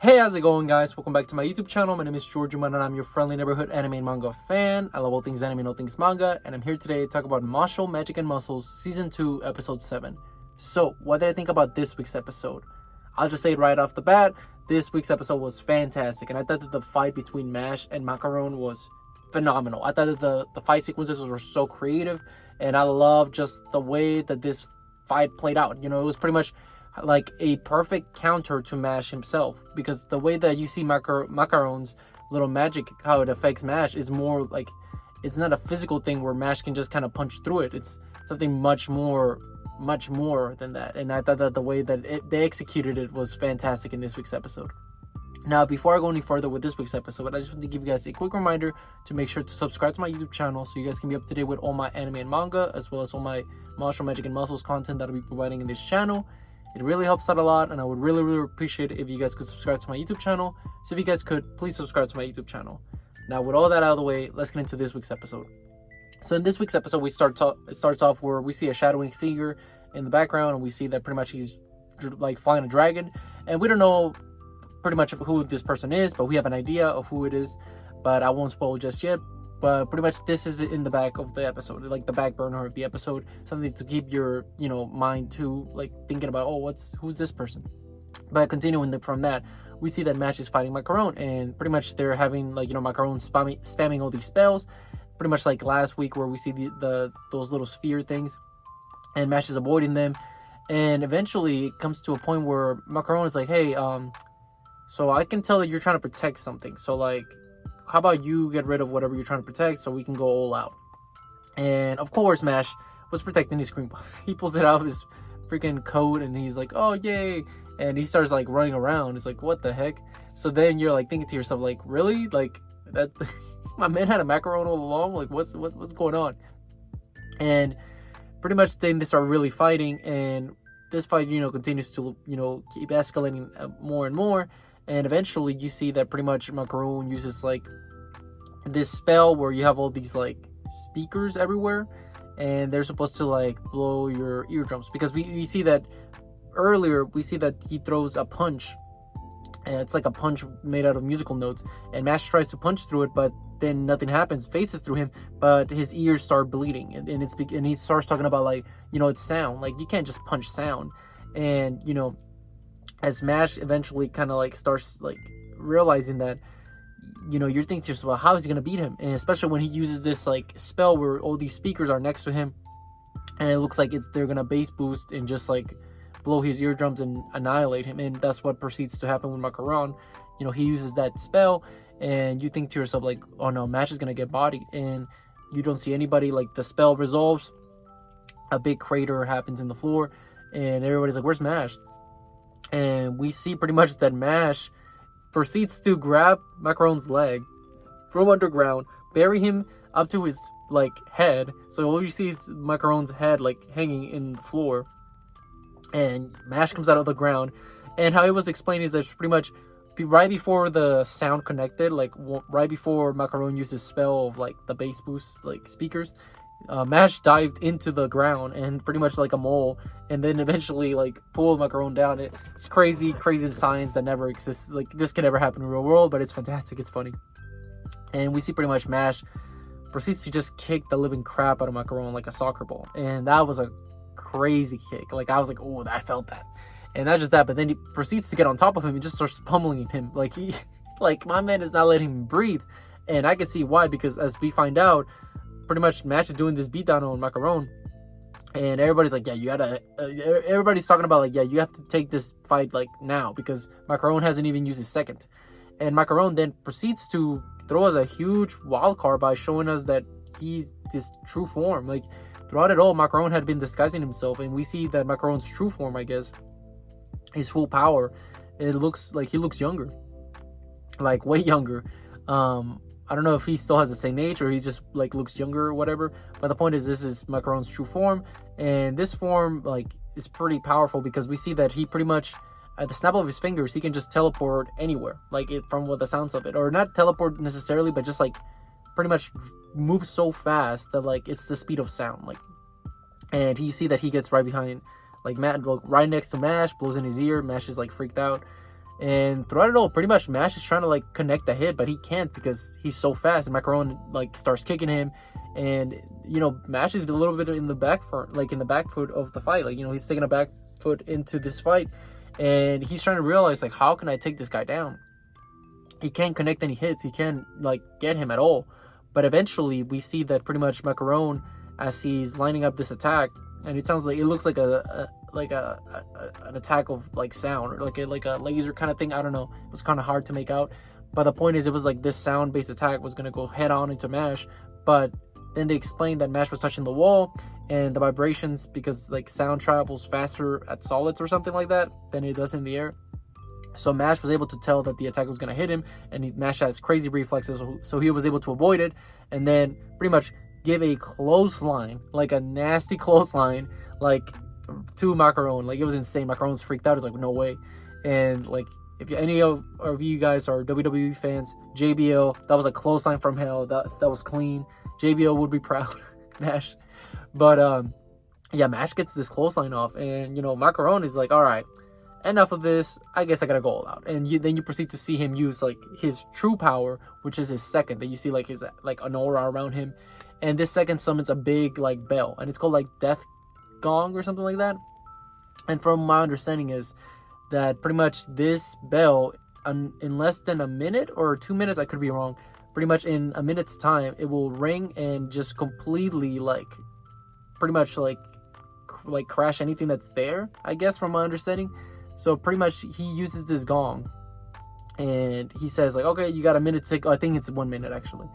Hey, how's it going, guys? Welcome back to my YouTube channel. My name is George and I'm your friendly neighborhood anime and manga fan. I love all things anime and all things manga, and I'm here today to talk about Mashle, Magic and Muscles Season 2, Episode 7. So, what did I think about this week's episode? I'll just say it right off the bat, this week's episode was fantastic, and I thought that the fight between Mash and Macaron was phenomenal. I thought that the fight sequences were so creative, and I love just the way that this fight played out. You know, it was pretty much like a perfect counter to Mash himself, because the way that you see Macaron's little magic, how it affects Mash, is more like, it's not a physical thing where Mash can just kind of punch through it. It's something much more than that, and I thought that the way that they executed it was fantastic in this week's episode. Now, before I go any further with this week's episode, I just want to give you guys a quick reminder to make sure to subscribe to my YouTube channel so you guys can be up to date with all my anime and manga, as well as all my Mashle, Magic and Muscles content that I'll be providing in this channel. It really helps out a lot, and I would really appreciate it if you guys could subscribe to my YouTube channel. So if you guys could, please subscribe to my YouTube channel. Now, with all that out of the way, let's get into this week's episode. So in this week's episode, it starts off where we see a shadowing figure in the background, and we see that pretty much he's like flying a dragon, and we don't know pretty much who this person is, but we have an idea of who it is, but I won't spoil just yet. But pretty much this is in the back of the episode, like the back burner of the episode, something to keep your, mind to, like, thinking about, who's this person. But continuing from that, we see that Mash is fighting Macaron, and pretty much they're having, like, Macaron spamming all these spells, pretty much like last week where we see those little sphere things, and Mash is avoiding them, and eventually it comes to a point where Macaron is like, hey, so I can tell that you're trying to protect something, so, like, how about you get rid of whatever you're trying to protect so we can go all out? And of course, Mash was protecting his cream puff. He pulls it out of his freaking coat and he's like, oh, yay. And he starts like running around. It's like, what the heck? So then you're like thinking to yourself, like, really? Like, that my man had a Macaron all along? Like, what's going on? And pretty much then they start really fighting, and this fight, continues to, keep escalating more and more. And eventually you see that pretty much Macaron uses like this spell where you have all these like speakers everywhere, and they're supposed to like blow your eardrums, because we see that earlier, we see that he throws a punch, and it's like a punch made out of musical notes, and Mash tries to punch through it, but then nothing happens, faces through him, but his ears start bleeding, and he starts talking about, like, it's sound, like you can't just punch sound. And as Mash eventually kind of like starts like realizing that, you're thinking to yourself, well, how is he gonna beat him? And especially when he uses this like spell where all these speakers are next to him, and it looks like they're gonna bass boost and just like blow his eardrums and annihilate him. And that's what proceeds to happen with Macaron. He uses that spell, and you think to yourself like, oh no, Mash is gonna get bodied, and you don't see anybody. Like, the spell resolves, a big crater happens in the floor, and everybody's like, where's Mash? And we see pretty much that Mash proceeds to grab Macaron's leg from underground, bury him up to his like head. So all you see is Macaron's head like hanging in the floor, and Mash comes out of the ground. And how it was explained is that pretty much right before the sound connected, like right before Macaron used his spell of like the bass boost like speakers, Mash dived into the ground and pretty much like a mole, and then eventually like pulled Macaron down. It's crazy science that never exists. Like, this can never happen in the real world, but it's fantastic, it's funny. And we see pretty much Mash proceeds to just kick the living crap out of Macaron like a soccer ball, and that was a crazy kick. Like, I was like, oh, I felt that. And not just that, but then he proceeds to get on top of him and just starts pummeling him. Like, my man is not letting him breathe, and I can see why, because as we find out, pretty much Mash is doing this beatdown on Macaron, and everybody's like, yeah, you gotta, everybody's talking about like, yeah, you have to take this fight like now, because Macaron hasn't even used his second. And Macaron then proceeds to throw us a huge wild card by showing us that he's his true form. Like, throughout it all, Macaron had been disguising himself, and we see that Macaron's true form, I guess, his full power, it looks like he looks younger, like way younger. I don't know if he still has the same age or he just like looks younger or whatever, but the point is, this is Macaron's true form, and this form like is pretty powerful, because we see that he pretty much, at the snap of his fingers, he can just teleport anywhere, like from what the sounds of it, or not teleport necessarily, but just like pretty much move so fast that like it's the speed of sound. Like, and you see that he gets right behind, like, right next to Mash, blows in his ear. Mash is like freaked out, And throughout it all, pretty much Mash is trying to like connect the hit, but he can't because he's so fast. And Macaron like starts kicking him, and you know Mash is a little bit in the back foot, like in the back foot of the fight. Like, you know, he's taking a back foot into this fight, and he's trying to realize like, how can I take this guy down? He can't connect any hits. He can't like get him at all. But eventually, we see that pretty much Macaron, as he's lining up this attack, and it looks like an attack of like sound, or like a laser kind of thing. I don't know. It was kind of hard to make out, but the point is, it was like this sound based attack was gonna go head on into Mash, but then they explained that Mash was touching the wall, and the vibrations, because like sound travels faster at solids or something like that than it does in the air. So Mash was able to tell that the attack was gonna hit him, and Mash has crazy reflexes, so he was able to avoid it, and then pretty much give a clothesline, like a nasty clothesline, like to Macaron. Like, it was insane. Macaron's freaked out. He's like, no way. And like, if any of you guys are WWE fans, JBL, that was a clothesline from hell. That was clean. JBL would be proud. Mash. But yeah, Mash gets this clothesline off, and you know, Macaron is like, all right, enough of this. I guess I gotta go all out. And then you proceed to see him use like his true power, which is his second. That you see like his like an aura around him, and this second summons a big like bell, and it's called like Death Gong or something like that. And from my understanding is that pretty much this bell, in less than a minute or 2 minutes, I could be wrong, pretty much in a minute's time, it will ring and just completely like pretty much like crash anything that's there, I guess, from my understanding. So pretty much he uses this gong, and he says like, okay, you got a minute to take, I think it's 1 minute actually.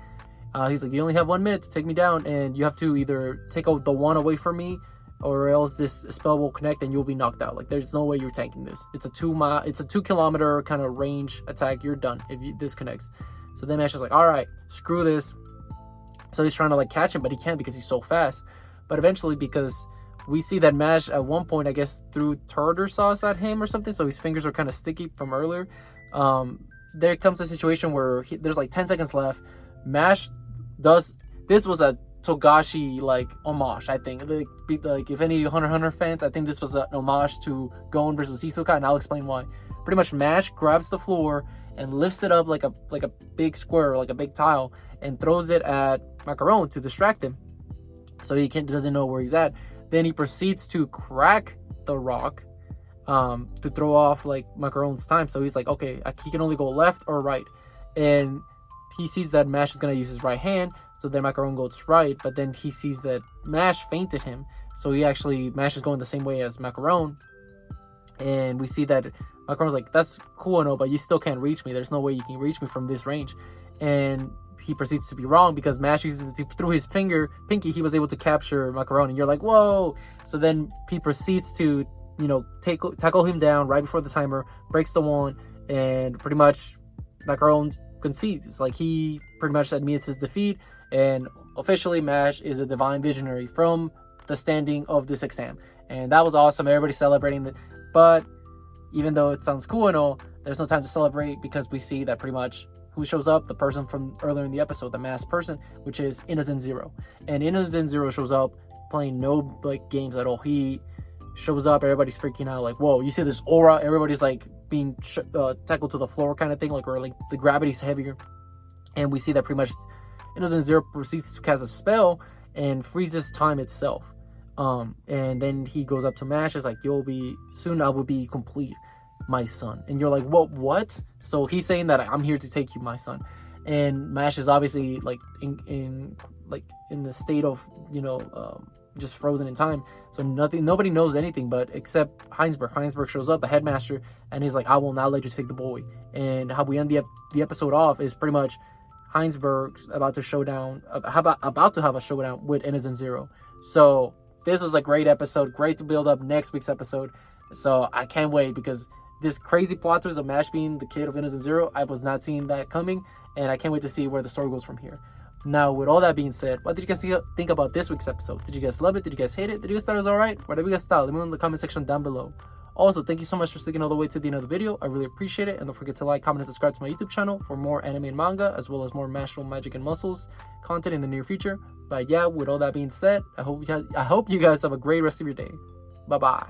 He's like, you only have 1 minute to take me down, and you have to either take the one away from me, or else this spell will connect and you'll be knocked out. Like, there's no way you're tanking this. It's a 2 kilometer kind of range attack. You're done if this connects. So then Mash is like, all right, screw this. So he's trying to like catch him, but he can't because he's so fast. But eventually, because we see that Mash at one point, I guess, threw tartar sauce at him or something, so his fingers are kind of sticky from earlier. There comes a situation where there's like 10 seconds left. Mash does, this was a Togashi like homage, I think. Like if any Hunter x Hunter fans, I think this was an homage to Gon versus Hisoka, and I'll explain why. Pretty much Mash grabs the floor and lifts it up like a big square, like a big tile, and throws it at Macaron to distract him, so he doesn't know where he's at. Then he proceeds to crack the rock to throw off like Macaron's time. So he's like, okay, he can only go left or right, and he sees that Mash is gonna use his right hand. So then Macaron goes right, but then he sees that Mash fainted him. So Mash is going the same way as Macaron. And we see that Macaron's like, that's cool and all, but you still can't reach me. There's no way you can reach me from this range. And he proceeds to be wrong, because Mash uses through his pinky, he was able to capture Macaron. And you're like, whoa. So then he proceeds to, you know, tackle him down right before the timer, breaks the one, and pretty much Macaron concedes. It's like he pretty much admits his defeat. And officially, Mash is a divine visionary from the standing of this exam. And that was awesome. Everybody's celebrating it. But even though it sounds cool and all, there's no time to celebrate, because we see that pretty much who shows up, the person from earlier in the episode, the masked person, which is Innocent Zero. And Innocent Zero shows up playing no like games at all. He shows up, everybody's freaking out, like, whoa, you see this aura, everybody's like being tackled to the floor kind of thing, like, or like the gravity's heavier. And we see that pretty much Innocent Zero proceeds to cast a spell and freezes time itself. And then he goes up to Mash, is like, soon I will be complete, my son. And you're like, what? So he's saying that I'm here to take you, my son. And Mash is obviously like in the state of, you know, just frozen in time. So nobody knows anything but except Heinsberg. Heinsberg shows up, the headmaster, and he's like, I will not let you take the boy. And how we end the episode off is pretty much Heinsberg about to have a showdown with Innocent Zero. So this was a great episode, great to build up next week's episode. So I can't wait, because this crazy plot twist of Mash being the kid of Innocent Zero, I was not seeing that coming, and I can't wait to see where the story goes from here. Now, with all that being said, what did you guys think about this week's episode? Did you guys love it? Did you guys hate it? Did you guys thought it was alright? Whatever you guys thought, let me know in the comment section down below. Also, thank you so much for sticking all the way to the end of the video. I really appreciate it. And don't forget to like, comment, and subscribe to my YouTube channel for more anime and manga, as well as more Mashle, Magic, and Muscles content in the near future. But yeah, with all that being said, I hope you guys have a great rest of your day. Bye-bye.